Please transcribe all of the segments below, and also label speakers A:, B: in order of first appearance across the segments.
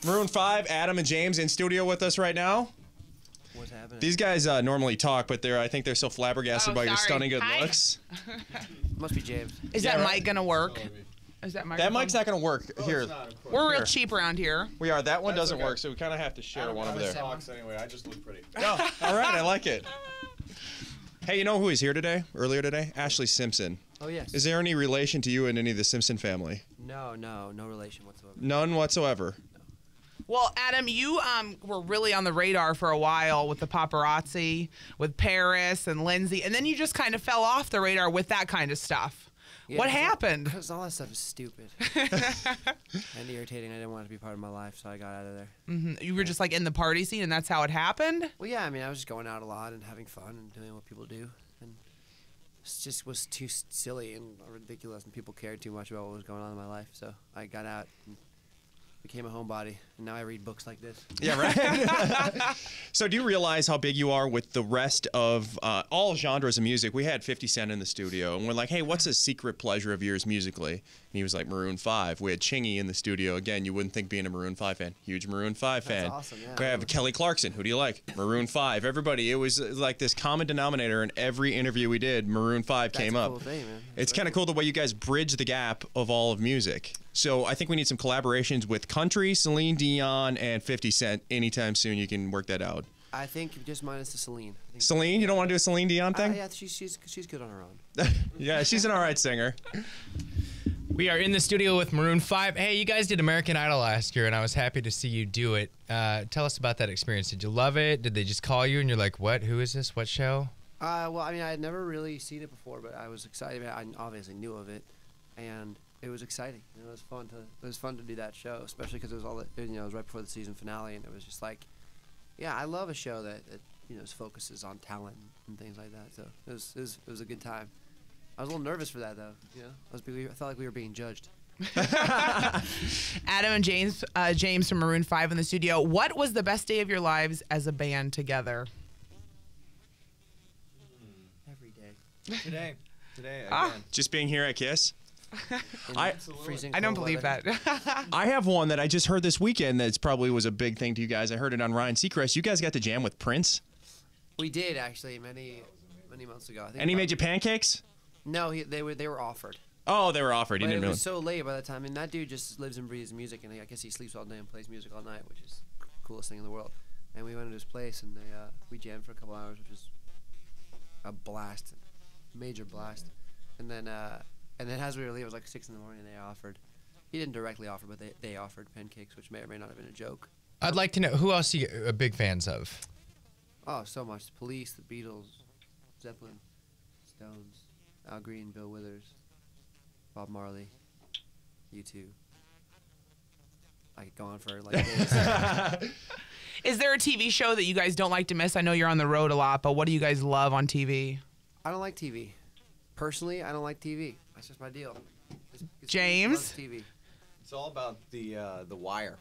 A: Maroon 5, Adam and James in studio with us right now.
B: What's happening?
A: These guys normally talk, but I think they're so flabbergasted by your stunning good looks.
B: Must be James.
C: Is that mic gonna work? Is that
A: That mic's not going to work. Here.
C: We're real cheap around here.
A: We are. That one doesn't work, so we kind of have to share one over there.
D: Socks anyway. I just look pretty.
A: Oh, all right. I like it. Hey, you know who is here today? Earlier today? Ashley Simpson.
B: Oh, yes.
A: Is there any relation to you and any of the Simpson family?
B: No relation whatsoever.
A: None whatsoever.
C: Well, Adam, you were really on the radar for a while with the paparazzi, with Paris and Lindsay, and then you just kind of fell off the radar with that kind of stuff.
B: Yeah,
C: what happened?
B: Because all that stuff is stupid and irritating. I didn't want it to be part of my life, so I got out of there.
C: Mm-hmm. You were just like in the party scene, and that's how it happened?
B: Well, yeah, I mean, I was just going out a lot and having fun and doing what people do. And it just was too silly and ridiculous, and people cared too much about what was going on in my life. So I got out and became a homebody, and now I read books like this.
A: Yeah, right? So do you realize how big you are with the rest of all genres of music? We had 50 Cent in the studio, and we're like, hey, what's a secret pleasure of yours musically? And he was like, Maroon 5. We had Chingy in the studio. Again, you wouldn't think being a Maroon 5 fan. Huge Maroon 5 fan.
B: That's awesome, yeah.
A: We have Kelly Clarkson. Who do you like? Maroon 5. Everybody, it was like this common denominator in every interview we did. Maroon 5 came up.
B: That's a cool thing, man.
A: It's kind of cool the way you guys bridge the gap of all of music. So I think we need some collaborations with country, Celine Dion, and 50 Cent anytime soon. You can work that out.
B: I think just minus the Celine.
A: Celine? You don't want to do a Celine Dion thing?
B: Yeah, she's good on her own.
A: Yeah, she's an all right singer.
E: We are in the studio with Maroon 5. Hey, you guys did American Idol last year, and I was happy to see you do it. Tell us about that experience. Did you love it? Did they just call you, and you're like, what? Who is this? What show?
B: Well, I mean, I had never really seen it before, but I was excited. I obviously knew of it, and it was exciting. You know, it was fun to do that show, especially because it was it was right before the season finale, and it was just like, yeah, I love a show that focuses on talent and things like that. So it was a good time. I was a little nervous for that though. You know, I felt like we were being judged.
C: Adam and James from Maroon 5 in the studio. What was the best day of your lives as a band together?
B: Every day.
D: Today again.
A: Just being here at KISS?
C: I don't believe that.
A: I have one that I just heard this weekend that's probably was a big thing to you guys. I heard it on Ryan Seacrest. You guys got to jam with Prince?
B: We did, actually, many months ago. I think
A: And he made you pancakes?
B: No, they were offered.
A: Oh, they were offered.
B: But it was so late by the time. I mean, that dude just lives and breathes music, and I guess he sleeps all day and plays music all night, which is the coolest thing in the world. And we went to his place, and we jammed for a couple hours, which was a blast, major blast. And then as we were leaving, it was like 6 in the morning, and they offered. He didn't directly offer, but they offered pancakes, which may or may not have been a joke.
E: I'd like to know, who else are you big fans of?
B: Oh, so much. The Police, the Beatles, Zeppelin, Stones, Al Green, Bill Withers, Bob Marley, U2. I could go on for like days.
C: Is there a TV show that you guys don't like to miss? I know you're on the road a lot, but what do you guys love on TV?
B: I don't like TV. Personally, I don't like TV. That's just my deal.
C: James?
B: TV.
D: It's all about the Wire.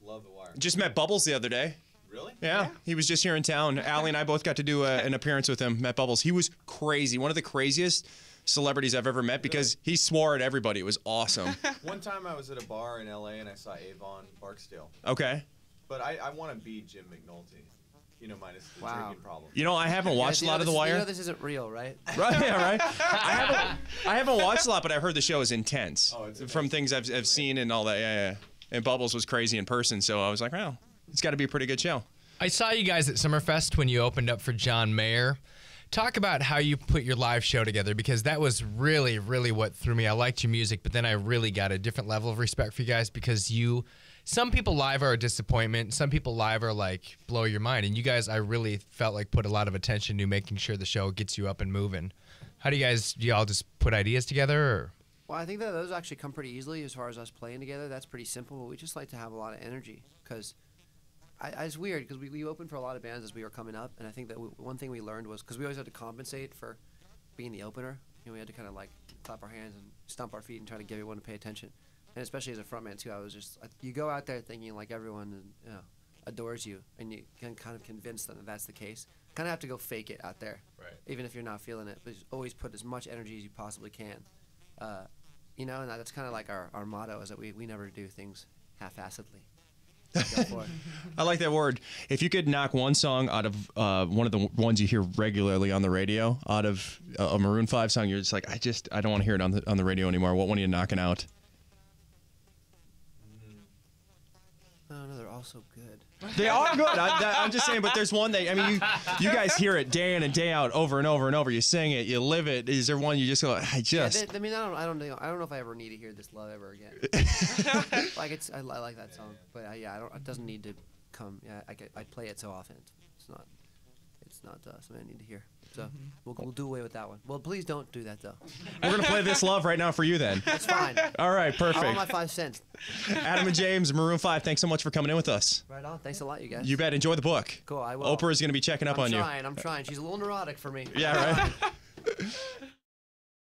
D: Love the Wire.
A: Just met Bubbles the other day.
D: Really?
A: Yeah, he was just here in town. Allie and I both got to do an appearance with him. Met Bubbles. He was crazy. One of the craziest celebrities I've ever met because he swore at everybody. It was awesome.
D: One time I was at a bar in L.A. and I saw Avon Barksdale.
A: Okay.
D: But I want to be Jim McNulty. You know, minus the drinking problem.
A: You know, I haven't watched a lot of The Wire.
B: You know this isn't real, right?
A: Right, yeah, right. I haven't watched a lot, but I've heard the show is intense.
D: Oh, it's
A: from things I've seen and all that. Yeah. And Bubbles was crazy in person, so I was like, wow, it's got to be a pretty good show.
E: I saw you guys at Summerfest when you opened up for John Mayer. Talk about how you put your live show together, because that was really, really what threw me. I liked your music, but then I really got a different level of respect for you guys because some people live are a disappointment. Some people live are like blow your mind. And you guys, I really felt like put a lot of attention to making sure the show gets you up and moving. How do you all just put ideas together? Or?
B: Well, I think that those actually come pretty easily as far as us playing together. That's pretty simple. But we just like to have a lot of energy because it's weird because we opened for a lot of bands as we were coming up. And I think that one thing we learned was because we always had to compensate for being the opener. You know, we had to kind of like clap our hands and stomp our feet and try to get everyone to pay attention. And especially as a frontman too, I was just you go out there thinking like everyone adores you, and you can kind of convince them that that's the case. Kind of have to go fake it out there,
D: right?
B: Even if you're not feeling it, but just always put as much energy as you possibly can. You know, and that's kind of like our motto is that we never do things half-assedly. Go for it.
A: I like that word. If you could knock one song out of one of the ones you hear regularly on the radio, out of a Maroon 5 song, you're just like, I don't want to hear it on the radio anymore. What one are you knocking out?
B: Oh no, they're all so good.
A: They are good. I'm just saying, but there's one that, I mean, you guys hear it day in and day out, over and over and over. You sing it, you live it. Is there one you just go, I just...
B: Yeah, I mean, I don't know if I ever need to hear this love ever again. Like I like that song, but yeah, it doesn't need to come. Yeah, I play it so often. It's not something I need to hear. So we'll do away with that one. Well, please don't do that though.
A: We're gonna play this love right now for you then.
B: That's fine.
A: All right, perfect.
B: I want my 5 cents.
A: Adam and James, Maroon 5, thanks so much for coming in with us.
B: Right on. Thanks a lot, you guys.
A: You bet. Enjoy the book.
B: Cool. I will.
A: Oprah's gonna be checking up on you.
B: I'm trying. She's a little neurotic for me.
A: Yeah, right.